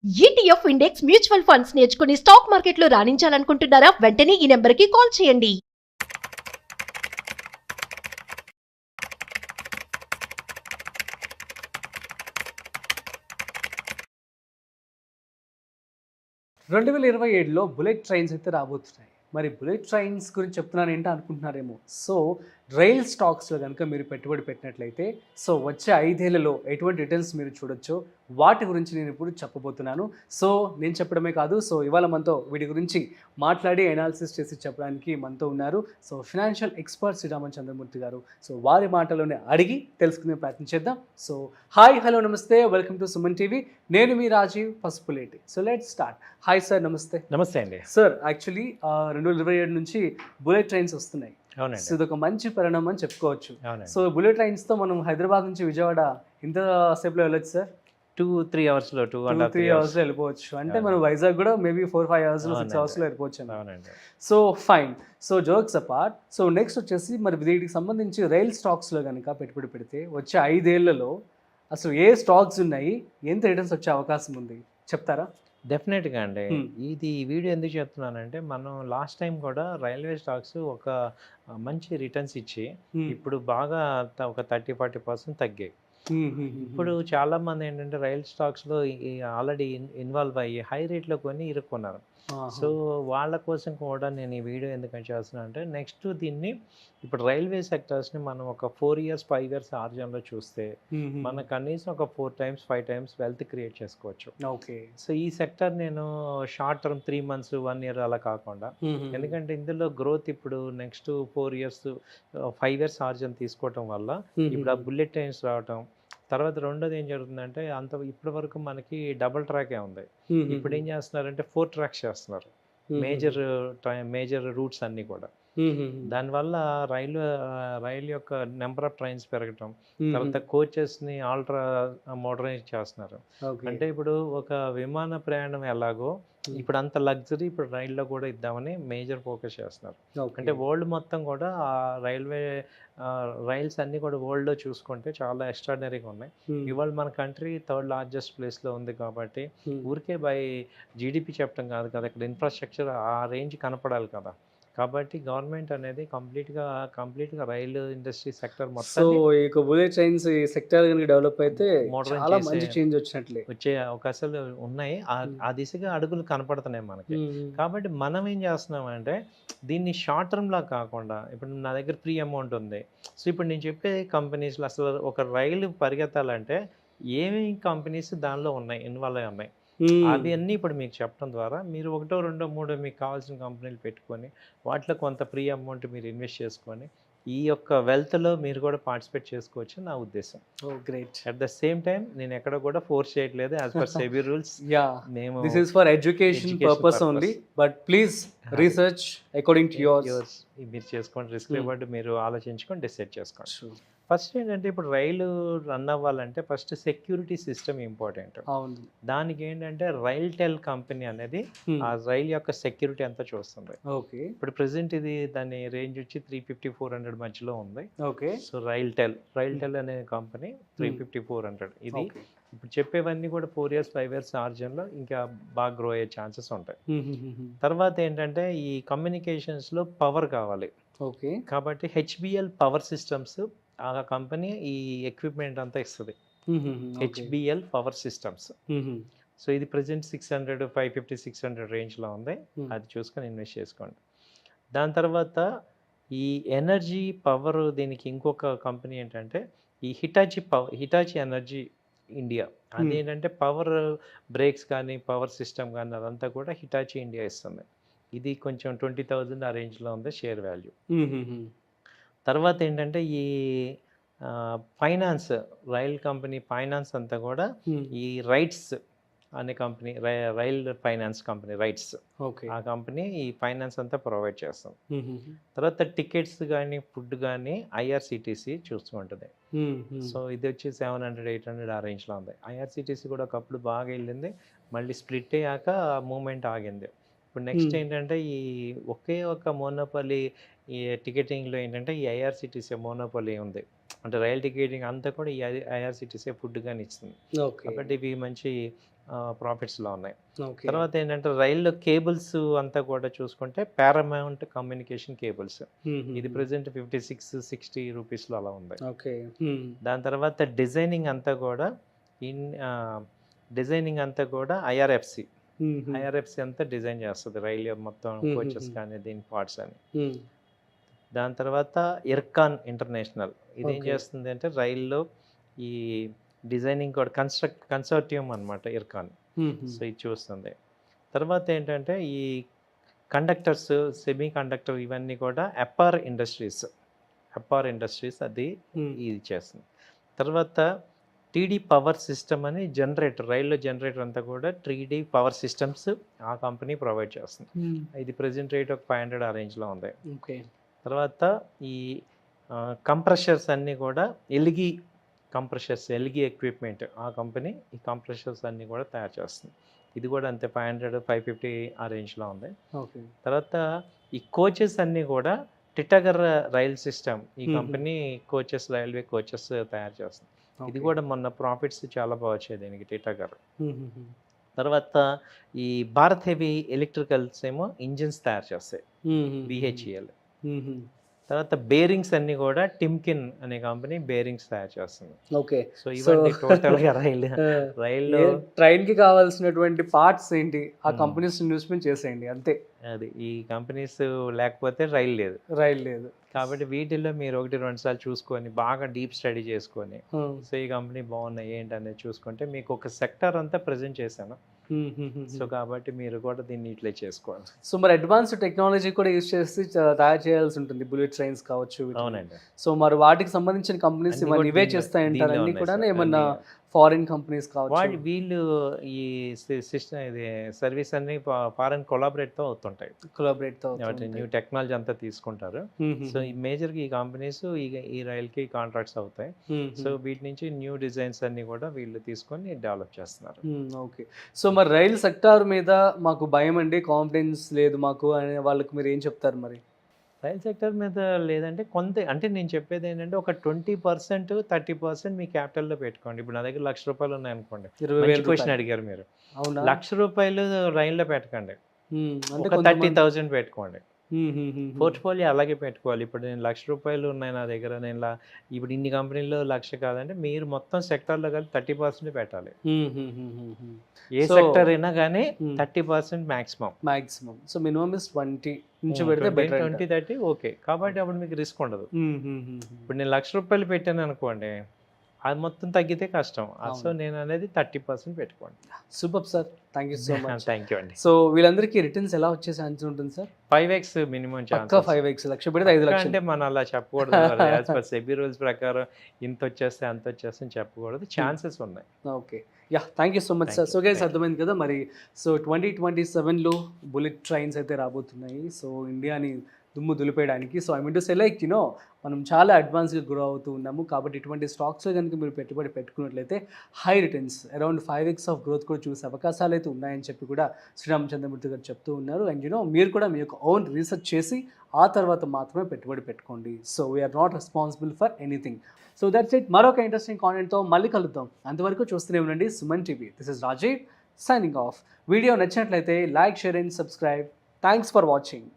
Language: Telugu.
ఈటీఎఫ్ ఇండెక్స్ మ్యూచువల్ ఫండ్స్ నేర్చుకుని స్టాక్ మార్కెట్లో రాణించాలనుకుంటున్నారా? వెంటనే ఈ నెంబర్కి కాల్ చేయండి. రెండు వేల 27లో బుల్లెట్ ట్రైన్స్ అయితే రాబోతున్నాయి. మరి బుల్లెట్ ట్రైన్స్ గురించి చెప్తున్నాను ఏంటో అనుకుంటున్నారేమో. సో రైల్ స్టాక్స్లో కనుక మీరు పెట్టుబడి పెట్టినట్లయితే సో వచ్చే 5 ఏళ్లలో ఎటువంటి రిటర్న్స్ మీరు చూడొచ్చో వాటి గురించి నేను ఇప్పుడు చెప్పబోతున్నాను. సో నేను చెప్పడమే కాదు, సో ఇవాళ మనతో వీటి గురించి మాట్లాడి అనాలిసిస్ చేసి చెప్పడానికి మనతో ఉన్నారు. So financial expert Sriraman Chandramurthy గారు. సో వారి మాటలోనే అడిగి తెలుసుకునే ప్రయత్నం చేద్దాం. సో హాయ్, హలో, నమస్తే, వెల్కమ్ టు సుమన్ టీవీ. నేను మీ Rajeev Pasupuleti. So let's start. Hi sir, నమస్తే. నమస్తే అండి. సార్, యాక్చువల్లీ 2027 నుంచి బుల్లెట్ ట్రైన్స్ వస్తున్నాయి. అవునండి. సో ఇదొక మంచి పరిణామం అని చెప్పుకోవచ్చు. అవునండి. సో బుల్లెట్ ట్రైన్స్తో మనం హైదరాబాద్ నుంచి విజయవాడ ఇంత సేపులో వెళ్ళొచ్చు సార్? 2-3 అవర్స్లో 2-3 అవర్స్లో వెళ్ళిపోవచ్చు. అంటే మనం వైజాగ్ కూడా మేబీ 4-5 అవర్స్లో 6 అవర్స్లో వెళ్ళిపోవచ్చు. అవునండి. So fine. So jokes apart, so next వచ్చేసి మరి వీటికి సంబంధించి రైల్ స్టాక్స్లో కనుక పెట్టుబడి పెడితే వచ్చే 5 ఏళ్లలో అసలు ఏ స్టాక్స్ ఉన్నాయి, ఎంత రిటర్న్స్ వచ్చే అవకాశం ఉంది చెప్తారా? డెఫినెట్గా అండి. ఇది ఈ వీడియో ఎందుకు చెప్తున్నానంటే, మనం లాస్ట్ టైం కూడా రైల్వే స్టాక్స్ ఒక మంచి రిటర్న్స్ ఇచ్చి ఇప్పుడు బాగా ఒక 30-40% తగ్గాయి. ఇప్పుడు చాలా మంది ఏంటంటే రైల్ స్టాక్స్లో ఆల్రెడీ ఇన్వాల్వ్ అయ్యి హై రేట్లో కొని ఇరుక్కున్నారు. సో వాళ్ళ కోసం కూడా నేను ఈ వీడియో ఎందుకని చేస్తున్నా అంటే, నెక్స్ట్ దీన్ని ఇప్పుడు రైల్వే సెక్టర్స్ని మనం ఒక 4 years 5 years ఆర్జన్లో చూస్తే మనం కనీసం ఒక 4 times 5 times వెల్త్ క్రియేట్ చేసుకోవచ్చు. ఓకే. సో ఈ సెక్టర్ నేను షార్ట్ టర్మ్ 3 months 1 year అలా కాకుండా, ఎందుకంటే ఇందులో గ్రోత్ ఇప్పుడు నెక్స్ట్ 4 years 5 years ఆర్జన్ తీసుకోవటం వల్ల ఇప్పుడు ఆ బుల్లెట్ ట్రైన్స్ రావటం, తర్వాత రెండోది ఏం జరుగుతుందంటే, ఇప్పటి వరకు మనకి డబుల్ ట్రాకే ఉంది. ఇప్పుడు ఏం చేస్తున్నారంటే 4 tracks చేస్తున్నారు, మేజర్ రూట్స్ అన్నీ కూడా. దానివల్ల రైలు యొక్క నెంబర్ ఆఫ్ ట్రైన్స్ పెరగటం, తర్వాత కోచెస్ని ఆల్ట్రా మోడర్నైజ్ చేస్తున్నారు. అంటే ఇప్పుడు ఒక విమాన ప్రయాణం ఎలాగో ఇప్పుడు అంత లగ్జరీ ఇప్పుడు రైల్లో కూడా ఇద్దామని మేజర్ ఫోకస్ చేస్తున్నారు. అంటే వరల్డ్ మొత్తం కూడా ఆ రైల్స్ అన్నీ కూడా వరల్డ్లో చూసుకుంటే చాలా ఎక్స్ట్రాడినరీగా ఉన్నాయి. ఇవాళ మన కంట్రీ 3rd largest ప్లేస్లో ఉంది కాబట్టి ఊరికే బై జీడిపి చెప్పడం కాదు కదా, ఇక్కడ ఇన్ఫ్రాస్ట్రక్చర్ ఆ రేంజ్ కనపడాలి కదా. కాబట్టి గవర్నమెంట్ అనేది కంప్లీట్గా రైలు ఇండస్ట్రీ సెక్టర్ మొత్తం సో ఇక బుల్లెట్ ట్రైన్స్ సెక్టర్ కనుక డెవలప్ అయితే చాలా మంచి చేంజ్ వచ్చినట్లే వచ్చే అవకాశాలు ఉన్నాయి. ఆ దిశగా అడుగులు కనపడుతున్నాయి మనకి. కాబట్టి మనం ఏం చేస్తున్నామంటే, దీన్ని షార్ట్ టర్మ్లా కాకుండా, ఇప్పుడు నా దగ్గర ఫ్రీ అమౌంట్ ఉంది. సో ఇప్పుడు నేను చెప్పే కంపెనీస్లో అసలు ఒక రైలు పరిగెత్తాలంటే ఏమేమి కంపెనీస్ దానిలో ఉన్నాయి, ఇన్వాల్వ్ అయి ఉన్నాయి, అవి అన్నీ ఇప్పుడు మీకు చెప్పడం ద్వారా మీరు 1, 2, 3 మీకు కావాల్సిన కంపెనీలు పెట్టుకొని వాటిలో కొంత ఫ్రీ అమౌంట్ మీరు ఇన్వెస్ట్ చేసుకొని ఈ యొక్క వెల్త్లో మీరు కూడా పార్టిసిపేట్ చేసుకోవచ్చు నా ఉద్దేశం. Oh great. At the same time నేను ఎక్కడ కూడా ఫోర్స్ చేయట్లేదు. యాజ్ పర్ సెబీ రూల్స్, మేము this is for education purpose only, but please research according to yours. మీరు చేసుకోండి, రిస్క్ రివార్డ్ మీరు ఆలోచించుకొని డిసైడ్ చేసుకోండి. ఫస్ట్ ఏంటంటే, ఇప్పుడు రైలు రన్ అవ్వాలంటే ఫస్ట్ సెక్యూరిటీ సిస్టమ్ ఇంపార్టెంట్. అవును. దానికి ఏంటంటే రైల్టెల్ కంపెనీ అనేది ఆ రైల్ యొక్క సెక్యూరిటీ అంతా చూస్తుంది. ఓకే. ఇప్పుడు ప్రెసెంట్ ఇది దాని రేంజ్ వచ్చి 350-400 మధ్యలో ఉంది. ఓకే. సో రైల్టెల్ అనే కంపెనీ 350-400. ఇది ఇప్పుడు చెప్పేవన్నీ కూడా 4 years 5 years ఆర్జన్లో ఇంకా బాగా గ్రో అయ్యే ఛాన్సెస్ ఉంటాయి. తర్వాత ఏంటంటే, ఈ కమ్యూనికేషన్స్లో పవర్ కావాలి. ఓకే. కాబట్టి హెచ్బిఎల్ పవర్ సిస్టమ్స్ ఆ కంపెనీ ఈ ఎక్విప్మెంట్ అంతా ఇస్తుంది. HBL power systems. సో ఇది ప్రజెంట్ 550-600 రేంజ్లో ఉంది. అది చూసుకొని ఇన్వెస్ట్ చేసుకోండి. దాని తర్వాత ఈ ఎనర్జీ పవర్, దీనికి ఇంకొక కంపెనీ ఏంటంటే ఈ హిటాచి ఎనర్జీ ఇండియా. అదేంటంటే పవర్ బ్రేక్స్ కానీ పవర్ సిస్టమ్ కానీ అదంతా కూడా హిటాచి ఇండియా ఇస్తుంది. ఇది కొంచెం 20,000 ఆ రేంజ్లో ఉంది షేర్ వాల్యూ. తర్వాత ఏంటంటే ఈ ఫైనాన్స్, రైల్ కంపెనీ ఫైనాన్స్ అంతా కూడా ఈ రైట్స్ అనే company, rail finance company rights, ఆ కంపెనీ ఈ ఫైనాన్స్ అంతా ప్రొవైడ్ చేస్తాం. తర్వాత టికెట్స్ కానీ ఫుడ్ కానీ ఐఆర్సిటీసీ చూసుకుంటుంది. సో ఇది వచ్చి 700-800 ఆ రేంజ్లో ఉంది. ఐఆర్సిటీసీ కూడా ఒకప్పుడు బాగా వెళ్ళింది, మళ్ళీ స్ప్లిట్ అయ్యాక మూమెంట్ ఆగింది. ఇప్పుడు నెక్స్ట్ ఏంటంటే ఈ ఒకే ఒక మోనోపలి ఈ టికెటింగ్లో ఏంటంటే ఈ ఐఆర్సిటీసీ మోనోపలి ఉంది. అంటే రైల్ టికెటింగ్ అంతా కూడా ఈ ఐఆర్సిటీసీ ఫుడ్ కానీ ఇస్తుంది. కాబట్టి ఇవి మంచి ప్రాఫిట్స్లో ఉన్నాయి. ఓకే. తర్వాత ఏంటంటే రైల్లో కేబుల్స్ అంతా కూడా చూసుకుంటే పారామౌంట్ కమ్యూనికేషన్ కేబుల్స్, ఇది ప్రజెంట్ 56-60 రూపీస్లో అలా ఉంది. ఓకే. దాని తర్వాత డిజైనింగ్ అంతా కూడా ఐఆర్ఎఫ్సి అంతా డిజైన్ చేస్తుంది రైలు మొత్తం, కోచెస్ కానీ దీని పార్ట్స్ అని. దాని తర్వాత ఇర్కాన్ ఇంటర్నేషనల్, ఇది ఏం Okay. చేస్తుంది అంటే రైల్లో ఈ డిజైనింగ్ కూడా కన్సార్టియం అనమాట ఇర్కాన్. సో ఇది చూస్తుంది. తర్వాత ఏంటంటే ఈ కండక్టర్స్, సెమీ కండక్టర్ ఇవన్నీ కూడా అపార్ ఇండస్ట్రీస్ అది ఇది చేస్తుంది. తర్వాత టీడీ పవర్ సిస్టమ్ అని జనరేటర్, రైల్లో జనరేటర్ అంతా కూడా టీడీ పవర్ సిస్టమ్స్ ఆ కంపెనీ ప్రొవైడ్ చేస్తుంది. ఇది ప్రెజెంట్ రేట్ ఒక 500 ఆ రేంజ్లో ఉంది. ఓకే. తర్వాత ఈ కంప్రెషర్స్ అన్నీ కూడా ఎల్గి ఎక్విప్మెంట్, ఆ కంపెనీ ఈ కంప్రెషర్స్ అన్నీ కూడా తయారు చేస్తుంది. ఇది కూడా అంతే 500-550 ఆ రేంజ్లో ఉంది. ఓకే. తర్వాత ఈ కోచెస్ అన్నీ కూడా టిటాగర్ రైల్ సిస్టమ్, ఈ కంపెనీ రైల్వే కోచెస్ తయారు చేస్తుంది. ఇది కూడా మొన్న ప్రాఫిట్స్ చాలా బాగా వచ్చాయి దీనికి, టిటాగర్. తర్వాత ఈ భారత్ హెవీ ఎలక్ట్రికల్స్ ఏమో ఇంజిన్స్ తయారు చేస్తాయి, BHEL. తర్వాత బేరింగ్స్ అన్ని కూడా టిమ్కిన్ అనే కంపెనీ బేరింగ్స్ తయారు చేస్తుంది. ఓకే. సో ఇవన్నీ టోటల్గా రైల్లో ట్రైన్ కి కావాల్సినటువంటి పార్ట్స్ ఏంటి, ఆ కంపెనీస్ ఇన్వెస్ట్మెంట్ చేసేయండి అంతే. అది ఈ కంపెనీస్ లేకపోతే రైలు లేదు. కాబట్టి వీటిల్లో మీరు 1-2 సార్లు చూసుకొని బాగా డీప్ స్టడీ చేసుకొని, సో ఈ కంపెనీ బాగున్నాయి ఏంటి అనేది చూసుకుంటే మీకు ఒక సెక్టర్ అంతా ప్రజెంట్ చేశాను. సో కాబట్టి మీరు కూడా దీన్ని ఇట్లే చేసుకోవాలి. సో మరి అడ్వాన్స్డ్ టెక్నాలజీ కూడా యూజ్ చేసి తయారు చేయాల్సి ఉంటుంది, బుల్లెట్ ట్రైన్స్ కావచ్చు. అవునండి. సో మరి వాటికి సంబంధించిన కంపెనీస్ అన్ని ఇవన్నీ కూడా ఇవే దీనిలో- చేస్తాయంటారు, అన్ని దీనిలో కూడా ఉన్నాయి సార్. ఏమన్నా అన్ని- ఫారిన్ కంపెనీస్ కావచ్చు. వీళ్ళు ఈ సిస్టమ్ ఇది సర్వీస్ అన్ని ఫారెన్ కొలాబరేట్తో అవుతుంటాయి. కొలాబరేట్ న్యూ టెక్నాలజీ అంతా తీసుకుంటారు. సో ఈ మేజర్గా ఈ కంపెనీస్ ఈ రైల్కి కాంట్రాక్ట్స్ అవుతాయి. సో వీటి నుంచి న్యూ డిజైన్స్ అన్ని కూడా వీళ్ళు తీసుకొని డెవలప్ చేస్తున్నారు. ఓకే. సో మరి రైల్ సెక్టార్ మీద మాకు భయం అండి, కాన్ఫిడెన్స్ లేదు మాకు అనే వాళ్ళకి మీరు ఏం చెప్తారు మరి? రైల్ సెక్టర్ మీద లేదంటే అంటే నేను చెప్పేది ఏంటంటే ఒక 20%-30% మీ క్యాపిటల్లో పెట్టుకోండి. ఇప్పుడు నా దగ్గర ₹1,00,000 ఉన్నాయనుకోండి, 20,000 క్వశ్చన్ అడిగారు మీరు. అవునా? ₹1,00,000 రైల్లో పెట్టకండి, అంటే ఒక 30,000 పెట్టుకోండి. పోర్ట్ఫోలియో అలాగే పెట్టుకోవాలి. ఇప్పుడు నేను ₹1,00,000 ఉన్నాయి నా దగ్గర, ఇప్పుడు ఇన్ని కంపెనీల్లో 1,00,000 కాదంటే మీరు మొత్తం సెక్టార్లో కలిపి 30% పెట్టాలి. ఏ సెక్టర్ అయినా కానీ 30% మాక్సిమం. సో మినిమం ఇస్ 20 నుంచి పెడితే బెటర్. 20-30 ఓకే. కాబట్టి అప్పుడు మీకు రిస్క్ ఉండదు. ఇప్పుడు నేను ₹1,00,000 పెట్టాను అనుకోండి, అది మొత్తం తగ్గితే కష్టం. సో నేను అనేది 30% పెట్టుకోండి. Super sir, thank you so much. Thank you అండి. సో వీళ్ళందరికీ రిటర్న్స్ ఎలా వచ్చే ఛాన్స్ ఉంటుంది సార్? 5x మినిమం పక్కా 5x, లక్ష పెడితే 5 లక్షలు. అంటే మనం అలా చెప్పకూడదు. యాజ్ పర్ సెబీ రూల్స్ ప్రకారం ఇంత వచ్చేస్తే అంత వచ్చేస్తే అని చెప్పకూడదు, ఛాన్సెస్ ఉన్నాయి. Okay, yeah, thank you so much sir. So guys అర్థమైంది కదా మరి. సో 2027లో బుల్లెట్ ట్రైన్స్ అయితే రాబోతున్నాయి, సో ఇండియాని దుమ్ము దులిపేయడానికి. So I mean to say like మనం చాలా అడ్వాన్స్గా గ్రో అవుతూ ఉన్నాము. కాబట్టి ఇటువంటి స్టాక్స్లో కనుక మీరు పెట్టుబడి పెట్టుకున్నట్లయితే high returns, around 5x of growth కూడా చూసే అవకాశాలు అయితే ఉన్నాయని చెప్పి కూడా శ్రీరామచంద్రమూర్తి గారు చెప్తూ ఉన్నారు. అండ్ మీరు కూడా మీ యొక్క ఓన్ రీసెర్చ్ చేసి ఆ తర్వాత మాత్రమే పెట్టుబడి పెట్టుకోండి. So we're not responsible for anything. So that's it. మరొక ఇంట్రెస్టింగ్ కాంటెంట్తో మళ్ళీ కలుద్దాం. అంతవరకు చూస్తూనే ఉండండి Suman TV. This is Rajeev signing off. Video నచ్చినట్లయితే like, share and subscribe. Thanks for watching.